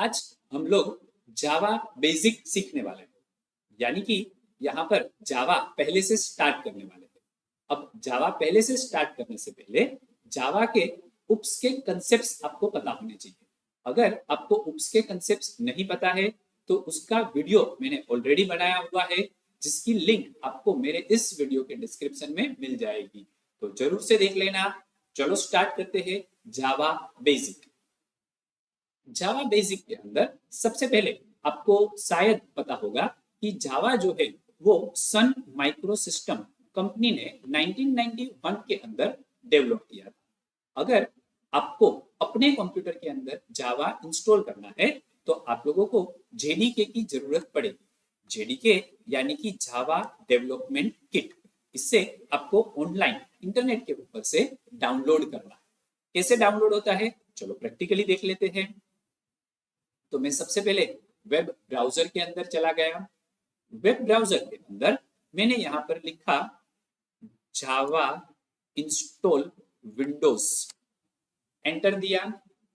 आज हम लोग जावा बेसिक सीखने वाले हैं, यानी कि यहाँ पर जावा पहले से स्टार्ट करने वाले हैं। अब जावा पहले से स्टार्ट करने से पहले जावा के उप्स के कंसेप्ट्स आपको पता होने चाहिए। अगर आपको उप्स के कंसेप्ट्स नहीं पता है तो उसका वीडियो मैंने ऑलरेडी बनाया हुआ है, जिसकी लिंक आपको मेरे इस वीडियो के डिस्क्रिप्शन में मिल जाएगी, तो जरूर से देख लेना। चलो स्टार्ट करते हैं जावा बेसिक। जावा बेसिक के अंदर सबसे पहले आपको शायद पता होगा कि जावा जो है वो सन माइक्रो सिस्टम कंपनी ने 1991 के अंदर डेवलप किया था। अगर आपको अपने कंप्यूटर के अंदर जावा इंस्टॉल करना है तो आप लोगों को जेडीके की जरूरत पड़ेगी। जेडीके यानी कि जावा डेवलपमेंट किट। इससे आपको ऑनलाइन इंटरनेट के ऊपर से डाउनलोड करना है। कैसे डाउनलोड होता है चलो प्रैक्टिकली देख लेते हैं। तो मैं सबसे पहले वेब ब्राउजर के अंदर चला गया। वेब ब्राउजर के अंदर मैंने यहाँ पर लिखा जावा इंस्टॉल विंडोज, एंटर दिया।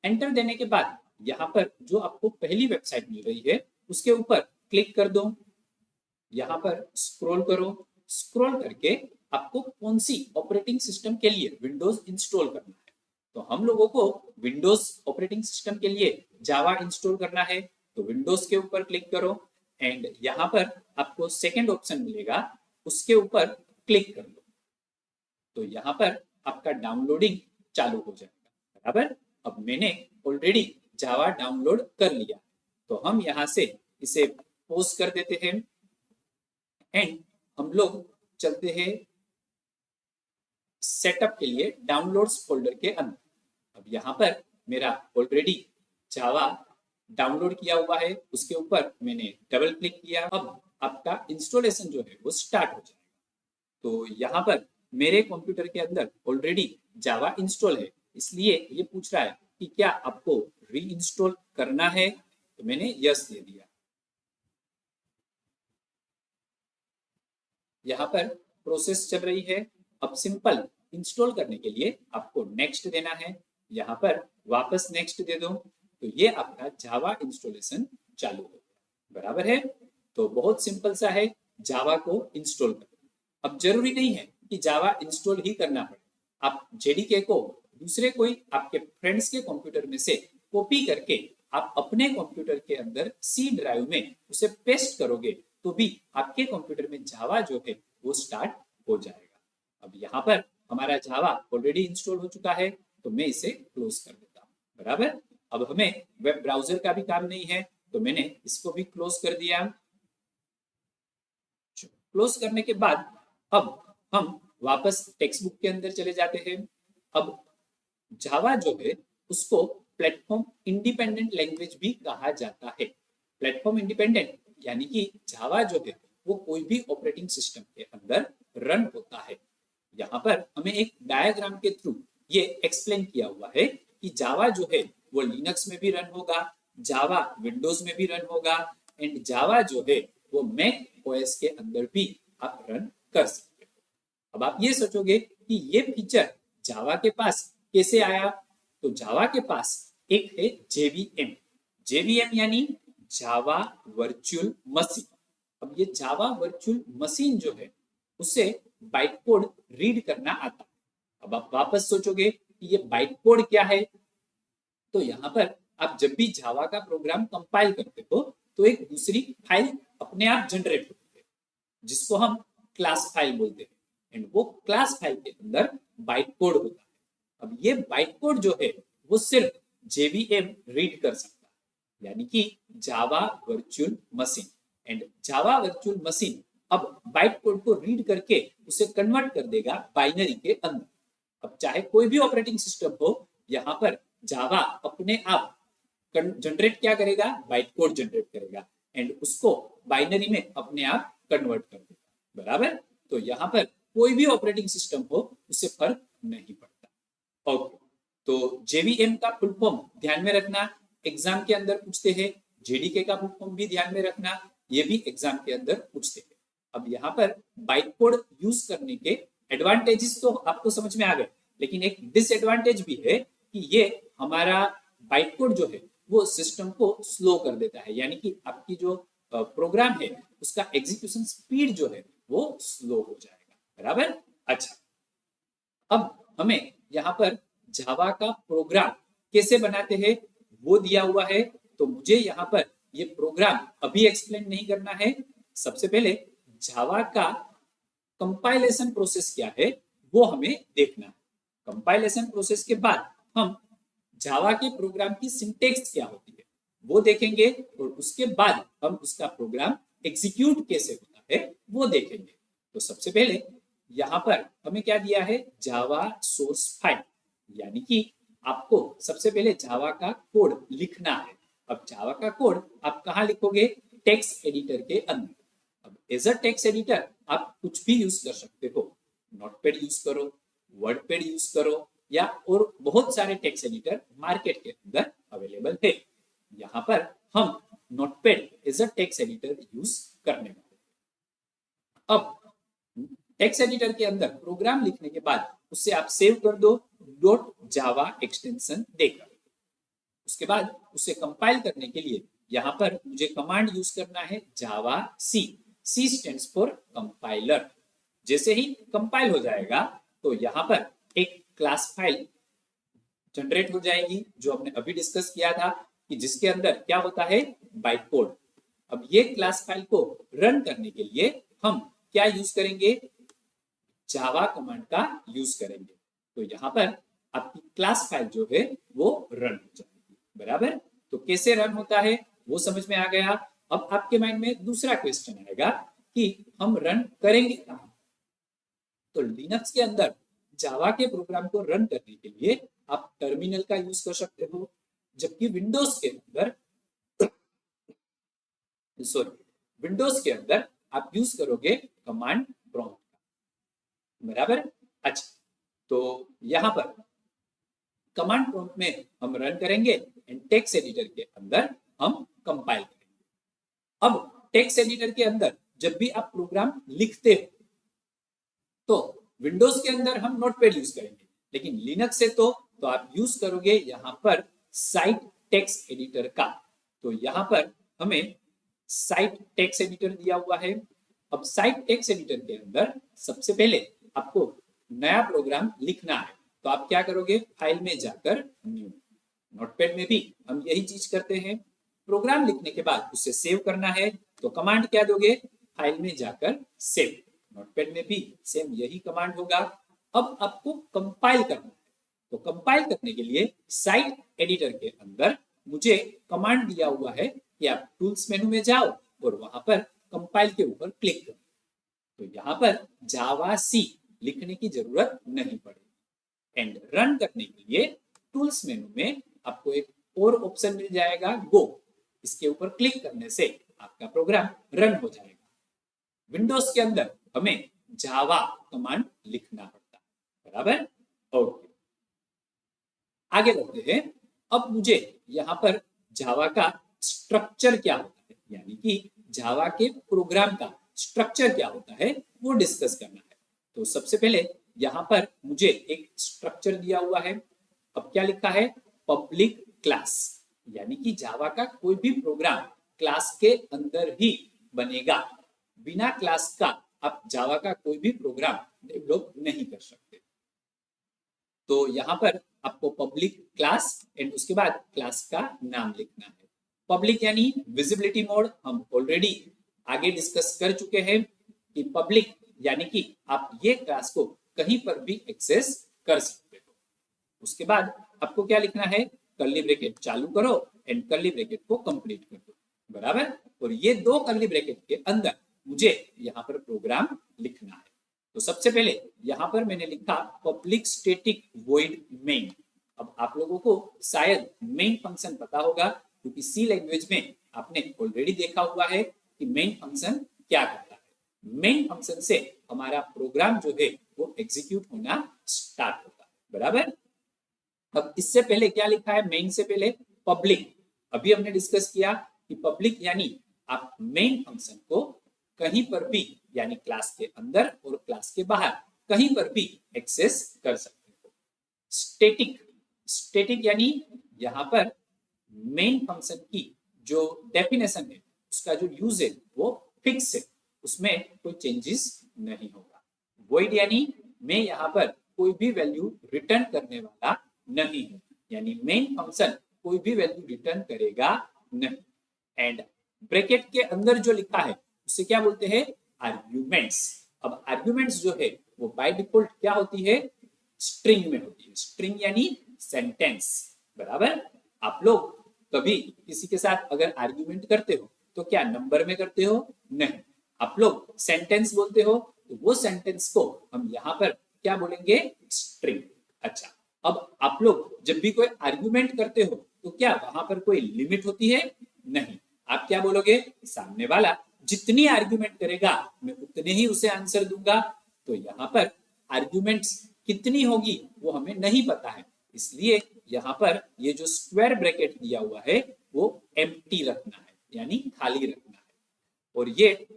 एंटर देने के बाद यहाँ पर जो आपको पहली वेबसाइट मिल रही है उसके ऊपर क्लिक कर दो। यहाँ पर स्क्रॉल करो। स्क्रॉल करके आपको कौन सी ऑपरेटिंग सिस्टम के लिए विंडोज इंस्टॉल करना है, तो हम लोगों को विंडोज ऑपरेटिंग सिस्टम के लिए जावा इंस्टॉल करना है, तो विंडोज के ऊपर क्लिक करो एंड यहाँ पर आपको सेकंड ऑप्शन मिलेगा, उसके ऊपर क्लिक कर लो। तो यहाँ पर आपका डाउनलोडिंग चालू हो जाएगा। बराबर। अब मैंने ऑलरेडी जावा डाउनलोड कर लिया, तो हम यहाँ से इसे पॉज कर देते हैं एंड हम लोग चलते हैं सेटअप के लिए डाउनलोड्स फोल्डर के अंदर। अब यहाँ पर मेरा ऑलरेडी जावा डाउनलोड किया हुआ है, उसके ऊपर मैंने डबल क्लिक किया। अब आपका इंस्टॉलेशन जो है वो स्टार्ट हो जाएगा। तो यहाँ पर मेरे कंप्यूटर के अंदर ऑलरेडी जावा इंस्टॉल है, इसलिए ये पूछ रहा है कि क्या आपको री इंस्टॉल करना है, तो मैंने यस दे दिया। यहाँ पर प्रोसेस चल रही है। अब सिंपल इंस्टॉल करने के लिए आपको नेक्स्ट देना है। यहाँ पर वापस नेक्स्ट दे दो, तो ये आपका जावा इंस्टॉलेशन चालू हो गया। बराबर है। तो बहुत सिंपल सा है जावा को इंस्टॉल करना। अब जरूरी नहीं है कि जावा इंस्टॉल ही करना पड़े, आप जेडीके को दूसरे कोई आपके फ्रेंड्स के कंप्यूटर में से कॉपी करके आप अपने कंप्यूटर के अंदर सी ड्राइव में उसे पेस्ट करोगे तो भी आपके कंप्यूटर में जावा जो है वो स्टार्ट हो जाएगा। अब यहाँ पर हमारा जावा ऑलरेडी इंस्टॉल हो चुका है, तो मैं इसे क्लोज कर देता हूँ। बराबर। अब हमें वेब ब्राउजर का भी काम नहीं है, तो मैंने इसको भी क्लोज कर दिया। क्लोज करने के बाद अब हम वापस टेक्स्ट बुक के अंदर चले जाते हैं। अब जावा जो है उसको प्लेटफॉर्म इंडिपेंडेंट लैंग्वेज भी कहा जाता है। प्लेटफॉर्म इंडिपेंडेंट यानी कि जावा जो है वो कोई भी ऑपरेटिंग सिस्टम के अंदर रन होता है। यहाँ पर हमें एक डायग्राम के थ्रू ये एक्सप्लेन किया हुआ है कि जावा जो है वो लिनक्स में भी रन होगा, जावा विंडोज में भी रन होगा एंड जावा जो है वो मैक ओएस के अंदर भी आप रन कर सकते हो। अब आप ये सोचोगे कि ये फीचर जावा के पास कैसे आया, तो जावा के पास एक है जेवीएम। जेवीएम यानी जावा वर्चुअल मशीन। अब ये जावा वर्चुअल मशीन जो है उसे बाइट कोड रीड करना आता है। अब आप वापस सोचोगे कि ये बाइट कोड क्या है, तो यहाँ पर आप जब भी जावा का प्रोग्राम कंपाइल करते हो तो एक दूसरी फाइल अपने आप जनरेट होती है, जिसको हम क्लास फाइल बोलते हैं एंड वो क्लास फाइल के अंदर बाइट कोड होता है। अब ये बाइट कोड जो है वो सिर्फ जेवीएम रीड कर सकता है, यानी कि Java virtual machine. And Java virtual machine अब बाइट कोड को रीड करके उसे कन्वर्ट कर देगा बाइनरी के अंदर। अब चाहे कोई भी ऑपरेटिंग सिस्टम हो, यहाँ पर जावा अपने आप जनरेट क्या करेगा, बाइट कोड जनरेट करेगा एंड उसको बाइनरी में अपने आप कन्वर्ट कर देगा। बराबर। तो यहाँ पर कोई भी ऑपरेटिंग सिस्टम हो उससे फर्क नहीं पड़ता। ओके, तो जेवीएम का फुल फॉर्म ध्यान में रखना, एग्जाम के अंदर पूछते हैं। जेडीके का फुल फॉर्म भी ध्यान में रखना, ये भी एग्जाम के अंदर पूछते हैं। अब यहाँ पर बाइट कोड यूज करने के एडवांटेजेस तो आपको समझ में आ गए, लेकिन एक डिसएडवांटेज भी है कि ये हमारा बाइट कोड जो है वो सिस्टम को स्लो कर देता है, यानी कि आपकी जो प्रोग्राम है उसका एग्जीक्यूशन स्पीड जो है वो स्लो हो जाएगा। बराबर। अच्छा, अब हमें यहाँ पर जावा का प्रोग्राम कैसे बनाते हैं वो दिया हुआ है, तो मुझे यहाँ पर ये प्रोग्राम अभी एक्सप्लेन नहीं करना है। सबसे पहले जावा का कंपाइलेशन प्रोसेस क्या है वो हमें देखना है। कंपाइलेशन प्रोसेस के बाद हम जावा के प्रोग्राम की सिंटेक्स क्या होती है वो देखेंगे, और उसके बाद हम उसका प्रोग्राम एग्जीक्यूट कैसे होता है वो देखेंगे। तो सबसे पहले यहाँ पर हमें क्या दिया है, जावा सोर्स फाइल, यानी कि आपको सबसे पहले जावा का कोड लिखना है। अब जावा का कोड आप कहाँ लिखोगे, टेक्स्ट एडिटर के अंदर। अब एज अ टेक्स्ट एडिटर आप कुछ भी यूज कर सकते हो, नोटपैड यूज करो, वर्डपैड यूज करो, या और बहुत सारे टेक्स्ट एडिटर मार्केट के अंदर अवेलेबल है। यहाँ पर हम notepad as a text editor use करने वाले। अब टेक्स्ट एडिटर के अंदर प्रोग्राम लिखने के बाद उसे आप सेव कर दो डॉट जावा एक्सटेंशन देकर। उसके बाद उसे कंपाइल करने के लिए यहाँ पर मुझे कमांड यूज करना है Java C. C stands for compiler. जैसे ही कंपाइल हो जाएगा तो यहाँ पर एक क्लास फाइल जनरेट हो जाएगी जो हमने अभी डिस्कस किया था, कि जिसके अंदर क्या होता है, बाइट कोड। अब ये क्लास फाइल को रन करने के लिए हम क्या यूज करेंगे, जावा कमांड का यूज करेंगे। तो यहाँ पर आपकी क्लास फाइल जो है वो रन हो जाएगी। बराबर। तो कैसे रन होता है वो समझ में आ गया। अब आपके माइंड में दूसरा क्वेश्चन आएगा कि हम रन करेंगे कहाँ। तो लिनक्स के अंदर जावा के प्रोग्राम को रन करने के लिए आप टर्मिनल का यूज कर सकते हो, जबकि विंडोज के अंदर आप यूज करोगे कमांड प्रॉम्प्ट का। बराबर। अच्छा, तो यहाँ पर कमांड प्रॉम्प्ट में हम रन करेंगे एंड टेक्स्ट एडिटर के अंदर हम कंपाइल करेंगे। अब टेक्स्ट एडिटर के अंदर जब भी आप प्रोग्राम लिखते हो तो विंडोज के अंदर हम नोटपैड यूज करेंगे, लेकिन लिनक्स से तो आप यूज करोगे यहाँ पर साइट टेक्स्ट एडिटर का। तो यहाँ पर हमें साइट टेक्स्ट एडिटर दिया हुआ है। अब साइट टेक्स्ट एडिटर के अंदर सबसे पहले आपको नया प्रोग्राम लिखना है, तो आप क्या करोगे, फाइल में जाकर न्यू। नोटपैड में भी हम यही चीज करते हैं। प्रोग्राम लिखने के बाद उसे सेव करना है तो कमांड क्या दोगे, फाइल में जाकर सेव। नोटपैड में भी सेम यही कमांड होगा। अब आपको कंपाइल करना है, तो कंपाइल करने के लिए साइट एडिटर के अंदर मुझे कमांड दिया हुआ है कि आप टूल्स मेनू में जाओ और वहां पर कंपाइल के ऊपर क्लिक करो। तो यहाँ पर जावा सी लिखने की जरूरत नहीं पड़ेगी। एंड रन करने के लिए टूल्स मेनू में आपको एक और ऑप्शन मिल जाएगा, गो। इसके ऊपर क्लिक करने से आपका प्रोग्राम रन हो जाएगा। विंडोज के अंदर हमें जावा कमांड लिखना पड़ता है। बराबर। ओके, आगे बढ़ते हैं। अब मुझे यहाँ पर जावा का स्ट्रक्चर क्या होता है, यानी कि जावा के प्रोग्राम का स्ट्रक्चर क्या होता है वो डिस्कस करना है। तो सबसे पहले यहाँ पर मुझे एक स्ट्रक्चर दिया हुआ है। अब क्या लिखा है, पब्लिक क्लास, यानी कि जावा का कोई भी प्रोग्राम क्लास के अंदर ही बनेगा। बिना क्लास का आप जावा का कोई भी प्रोग्राम डेवलप नहीं कर सकते। तो यहाँ पर आपको पब्लिक क्लास एंड उसके बाद क्लास का नाम लिखना है। पब्लिक यानी विजिबिलिटी मोड, हम ऑलरेडी आगे डिस्कस कर चुके हैं कि पब्लिक यानी कि आप ये क्लास को कहीं पर भी एक्सेस कर सकते हो। उसके बाद आपको क्या लिखना है, कर्ली ब्रैकेट चालू करो एंड कर्ली ब्रैकेट को कंप्लीट कर दो। बराबर। और ये दो कर्ली ब्रैकेट के अंदर मुझे यहाँ पर प्रोग्राम लिखना है। तो सबसे पहले यहाँ पर मैंने लिखा पब्लिक स्टैटिक वॉइड मेन। अब आप लोगों को शायद मेन फंक्शन पता होगा, क्योंकि सी लैंग्वेज में आपने ऑलरेडी देखा हुआ है कि मेन फंक्शन क्या करता है। मेन फंक्शन से हमारा प्रोग्राम जो है वो एग्जीक्यूट होना स्टार्ट होता है। बराबर। अब इससे पहले क्या लिखा है, मेन से पहले पब्लिक। अभी हमने डिस्कस किया कि पब्लिक यानी आप मेन फंक्शन को कहीं पर भी, यानी क्लास के अंदर और क्लास के बाहर कहीं पर भी एक्सेस कर सकते हो। स्टैटिक, स्टैटिक यानी यहाँ पर मेन फंक्शन की जो डेफिनेशन है, उसका जो यूज है वो फिक्स है, उसमें कोई चेंजेस नहीं होगा। वॉइड यानी मैं यहाँ पर कोई भी वैल्यू रिटर्न करने वाला नहीं हूँ, यानी मेन फंक्शन कोई भी वैल्यू रिटर्न करेगा नहीं। एंड ब्रैकेट के अंदर जो लिखा है उसे क्या बोलते हैं, आर्ग्यूमेंट्स। अब आर्ग्यूमेंट्स जो है वो बाय डिफॉल्ट क्या होती है, स्ट्रिंग में होती है। स्ट्रिंग यानी सेंटेंस, बराबर। आप लोग कभी किसी के साथ अगर आर्ग्यूमेंट करते हो तो क्या नंबर में करते हो, नहीं, आप लोग सेंटेंस बोलते हो, तो वो सेंटेंस को हम यहाँ पर क्या बोलेंगे, स्ट्रिंग। अच्छा, अब आप लोग जब भी कोई आर्ग्यूमेंट करते हो तो क्या वहां पर कोई लिमिट होती है, नहीं। आप क्या बोलोगे, सामने वाला जितनी आर्ग्यूमेंट करेगा मैं उतने ही उसे आंसर दूंगा। तो यहाँ पर आर्ग्यूमेंट्स कितनी होगी वो हमें नहीं पता है, इसलिए यहाँ पर ये जो स्क्वायर ब्रैकेट दिया हुआ है वो एम्प्टी रखना है, यानी खाली रखना है। और ये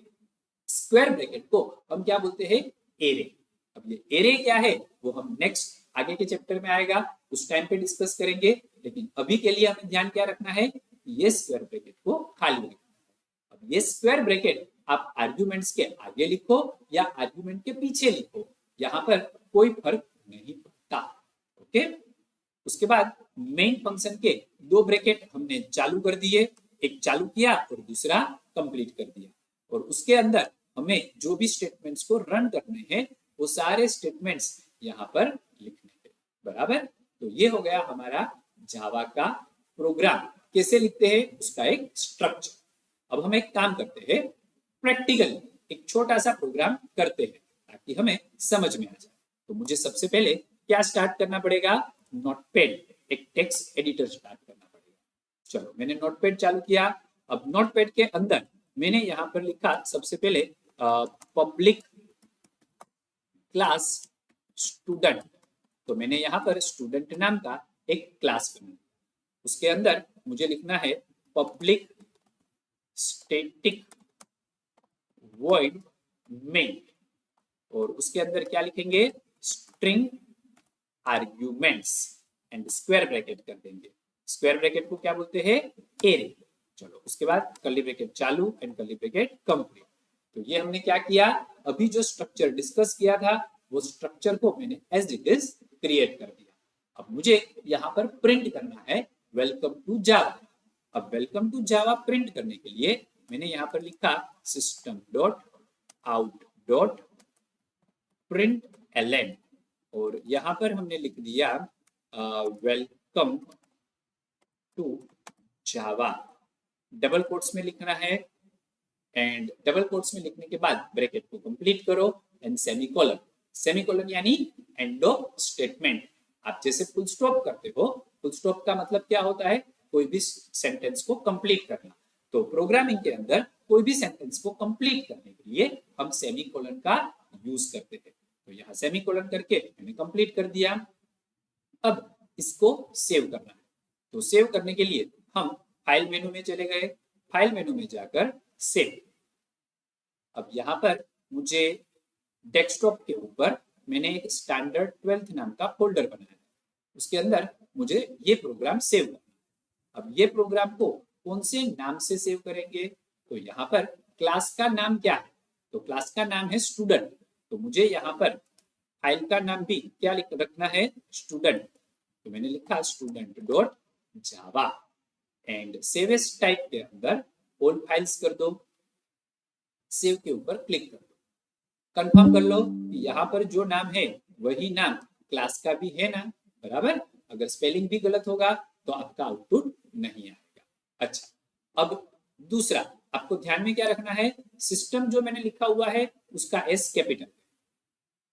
स्क्वायर ब्रैकेट को हम क्या बोलते हैं, एरे। अब ये एरे क्या है वो हम नेक्स्ट आगे के चैप्टर में आएगा, उस टाइम पे डिस्कस करेंगे। लेकिन अभी के लिए हमें ध्यान क्या रखना है, ये स्क्वायर ब्रैकेट को खाली रखना है। अब ये स्क्वायर ब्रैकेट आप आर्ग्यूमेंट्स के आगे लिखो या आर्ग्यूमेंट के पीछे लिखो, यहाँ पर कोई फर्क नहीं पड़ता। ओके, उसके बाद मेन फंक्शन के दो ब्रैकेट हमने चालू कर दिए, एक चालू किया और दूसरा कंप्लीट कर दिया। और उसके अंदर हमें जो भी स्टेटमेंट्स को रन करने हैं वो सारे स्टेटमेंट्स यहाँ पर लिखने हैं, बराबर। तो ये हो गया हमारा जावा का प्रोग्राम कैसे लिखते हैं उसका एक स्ट्रक्चर। अब हम एक काम करते हैं, प्रैक्टिकली एक छोटा सा प्रोग्राम करते हैं ताकि हमें समझ में आ जाए। तो मुझे सबसे पहले क्या स्टार्ट करना पड़ेगा, नोटपैड, एक टेक्स्ट एडिटर स्टार्ट करना पड़ेगा। चलो मैंने नोटपैड चालू किया। अब नोटपैड के अंदर मैंने यहाँ पर लिखा सबसे पहले पब्लिक क्लास स्टूडेंट। तो मैंने यहाँ पर स्टूडेंट नाम का एक क्लास बनाया, उसके अंदर मुझे लिखना है पब्लिक स्टैटिक वॉइड मेन, और उसके अंदर क्या लिखेंगे, string arguments and square bracket कर देंगे। स्क्वायर ब्रैकेट को क्या बोलते हैं, एरे। चलो उसके बाद कर्ली ब्रैकेट चालू एंड कर्ली ब्रैकेट कंप्लीट। तो ये हमने क्या किया, अभी जो स्ट्रक्चर डिस्कस किया था वो स्ट्रक्चर को मैंने एज इट इज क्रिएट कर दिया। अब मुझे यहाँ पर प्रिंट करना है वेलकम टू जावा। अब वेलकम टू जावा प्रिंट करने के लिए मैंने यहाँ पर लिखा system dot out dot print ln, और यहाँ पर हमने लिख दिया welcome to Java, double quotes में लिखना है। एंड डबल कोट्स में लिखने के बाद ब्रैकेट को कंप्लीट करो एंड सेमीकोलन। सेमीकोलन यानी एंड ऑफ स्टेटमेंट। आप जैसे फुल स्टॉप करते हो, फुल स्टॉप का मतलब क्या होता है, कोई भी सेंटेंस को कंप्लीट करना। तो प्रोग्रामिंग के अंदर कोई भी सेंटेंस को कंप्लीट करने के लिए हम सेमीकोलन का यूज करते हैं। तो यहाँ सेमीकोलन करके मैंने कंप्लीट कर दिया। अब इसको सेव करना है, तो सेव करने के लिए हम फाइल मेनू में चले गए, फाइल मेनू में जाकर सेव। अब यहाँ पर मुझे डेस्कटॉप के ऊपर मैंने एक स्टैंडर्ड 12th नाम का फोल्डर बनाया है, उसके अंदर मुझे ये प्रोग्राम सेव करना है। अब ये प्रोग्राम को कौन से नाम से सेव करेंगे, तो यहाँ पर क्लास का नाम क्या है, तो क्लास का नाम है स्टूडेंट। तो मुझे यहाँ पर फाइल का नाम भी क्या रखना है, स्टूडेंट। तो मैंने लिखा student dot Java and save as type के अंदर ऑल फाइल्स कर दो, सेव के ऊपर क्लिक कर दो। कंफर्म कर लो कि यहाँ पर जो नाम है वही नाम क्लास का भी है ना, बराबर। अगर स्पेलिंग भी गलत होगा तो आपका आउटपुट नहीं आएगा। अच्छा, अब दूसरा आपको ध्यान में क्या रखना है, सिस्टम जो मैंने लिखा हुआ है उसका एस कैपिटल,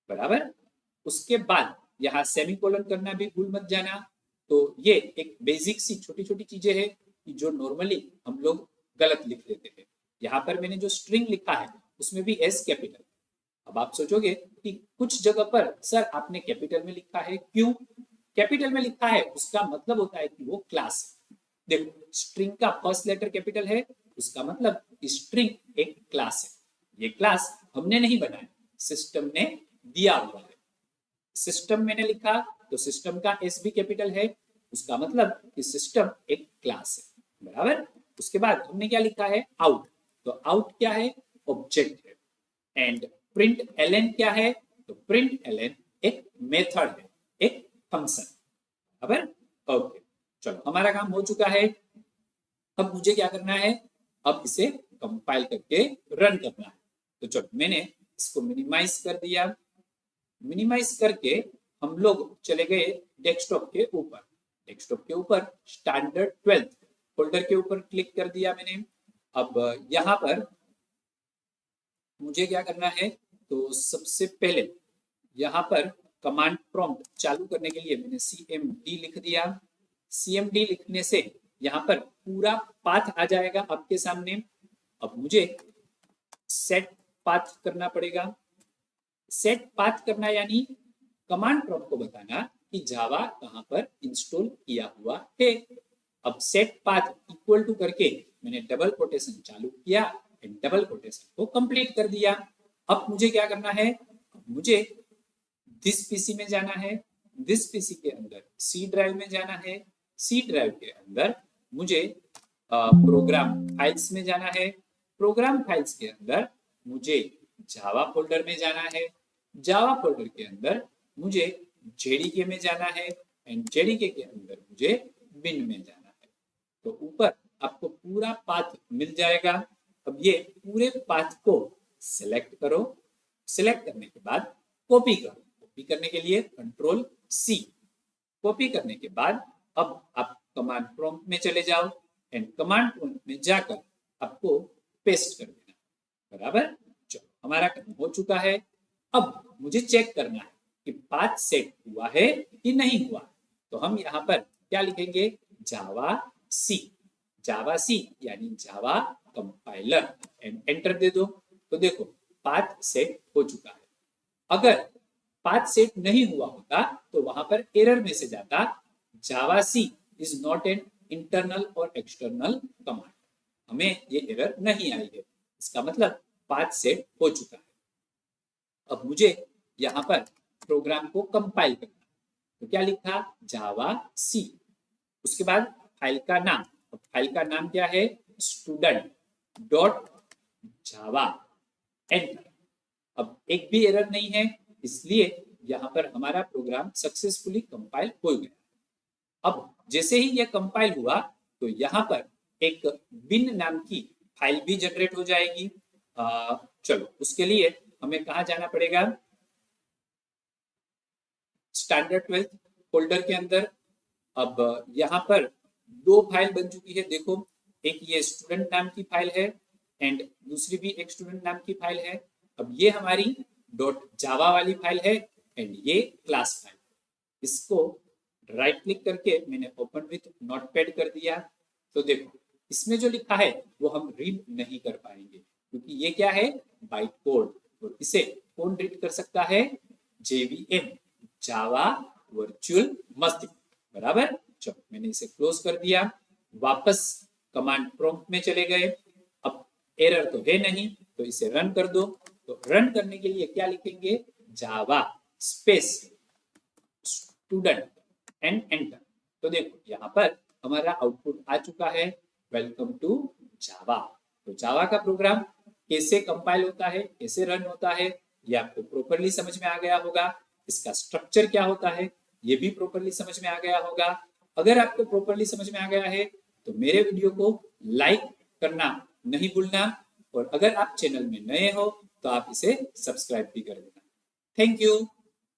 बराबर। उसके बाद यहाँ सेमीकोलन करना भी भूल मत जाना। तो ये एक बेसिक सी छोटी छोटी चीजें हैं कि जो नॉर्मली हम लोग गलत लिख लेते हैं। यहाँ पर मैंने जो स्ट्रिंग लिखा है उसमें भी एस कैपिटल। अब आप सोचोगे कि कुछ जगह पर सर आपने कैपिटल में लिखा है, क्यों? कैपिटल में लिखा है उसका मतलब होता है कि वो क्लास है। देखो स्ट्रिंग का फर्स्ट लेटर कैपिटल है, उसका मतलब स्ट्रिंग एक क्लास है। ये क्लास हमने नहीं बनाया, सिस्टम ने दिया हुआ है। सिस्टम मैंने लिखा तो सिस्टम का एस भी कैपिटल है, उसका मतलब कि सिस्टम एक क्लास है, बराबर। उसके बाद हमने क्या लिखा है, आउट। तो आउट क्या है, ऑब्जेक्ट है। एंड प्रिंट एलन क्या है, तो प्रिंट एलन एक मेथड है, एक फंक्शन, बराबर। ओके, चलो हमारा काम हो चुका है। अब मुझे क्या करना है, अब इसे कंपाइल करके रन करना है। तो चलो मैंने इसको मिनिमाइज कर दिया। मिनिमाइज करके हम लोग चले गए डेस्कटॉप के ऊपर। डेस्कटॉप के ऊपर स्टैंडर्ड 12 फोल्डर के ऊपर क्लिक कर दिया मैंने। अब यहाँ पर मुझे क्या करना है, तो सबसे पहले यहाँ पर कमांड प्रॉम्प्ट चालू करने के लिए मैंने CMD लिख दिया। CMD लिखने से यहाँ पर पूरा पाथ आ जाएगा आपके सामने। अब मुझे सेट पाथ करना पड़ेगा। सेट पाथ करना यानी कमांड प्रॉम्प्ट को बताना कि जावा कहाँ पर इंस्टॉल किया हुआ है। अब सेट पाथ इक्वल टू करके मैंने डबल कोटेशन चालू किया एंड डबल कोटेशन को कंप्लीट कर दिया। अब मुझे क्या करना है, मुझे दिस पीसी में जाना है। दिस पीसी के अंदर सी ड्राइव में जाना है। सी ड्राइव के अंदर मुझे प्रोग्राम फाइल्स में जाना है। प्रोग्राम फाइल्स के अंदर मुझे जावा फोल्डर में जाना है। जावा फोल्डर के अंदर मुझे जेडीके में जाना है एंड जेडीके के अंदर मुझे बिन में जाना है। तो ऊपर आपको पूरा पाथ मिल जाएगा। अब ये पूरे पाथ को सिलेक्ट करो। सिलेक्ट करने के बाद कॉपी करो। कॉपी करने के लिए कंट्रोल C। कॉपी करने के बाद अब आप कमांड प्रॉम्प्ट में चले जाओ एंड कमांड प्रॉम्प्ट में जाकर आपको पेस्ट कर देना, बराबर। चलो हमारा काम हो चुका है। अब मुझे चेक करना है कि पाथ सेट हुआ है कि नहीं हुआ। तो हम यहाँ पर क्या लिखेंगे, जावा सी। जावा सी यानी जावा कंपाइलर एंड एंटर दे दो। तो देखो पाथ सेट हो चुका है। अगर पाथ सेट नहीं हुआ होता तो वहां पर एरर मैसेज आता, जावा सी इज नॉट एन इंटरनल और एक्सटर्नल कमांड। हमें ये एरर नहीं आई है, इसका मतलब पाथ सेट हो चुका है। अब मुझे यहाँ पर प्रोग्राम को कंपाइल करना है। तो क्या लिखा, जावा सी। उसके बाद फाइल का नाम। फाइल का नाम क्या है, स्टूडेंट डॉट जावा। एंटर। अब एक भी एरर नहीं है, इसलिए यहाँ पर हमारा प्रोग्राम सक्सेसफुली कंपाइल हो गया। अब जैसे ही यह कंपाइल हुआ तो यहाँ पर एक बिन नाम की फाइल भी जनरेट हो जाएगी। चलो उसके लिए हमें कहाँ जाना पड़ेगा, स्टैंडर्ड 12 फोल्डर के अंदर। अब यहाँ पर दो फाइल बन चुकी है, देखो एक ये स्टूडेंट नाम की फाइल है एंड दूसरी भी एक स्टूडेंट नाम की फाइल है। अब ये हमारी डॉट जावा वाली फाइल है एंड ये क्लास फाइल। इसको राइट क्लिक करके मैंने ओपन विथ नोटपैड कर दिया। तो देखो इसमें जो लिखा है वो हम रीड नहीं कर पाएंगे क्योंकि ये क्या है, बाइट कोड। और इसे कौन रीड कर सकता है, JVM, जावा वर्चुअल मशीन, बराबर। चलो मैंने इसे क्लोज कर दिया। वापस कमांड प्रॉम्प्ट में चले गए। अब एरर तो है नहीं तो इसे रन कर दो। तो रन करने के लिए क्या लिखेंगे, Java space student and enter. तो देखो यहाँ पर हमारा आउटपुट आ चुका है, वेलकम टू जावा। तो जावा का प्रोग्राम कैसे कंपाइल होता है, कैसे रन होता है, ये आपको प्रॉपर्ली समझ में आ गया होगा। इसका स्ट्रक्चर क्या होता है ये भी प्रॉपर्ली समझ में आ गया होगा। अगर आपको प्रॉपर्ली समझ में आ गया है तो मेरे वीडियो को लाइक करना नहीं भूलना, और अगर आप चैनल में नए हो तो आप इसे सब्सक्राइब भी कर देना। Thank you.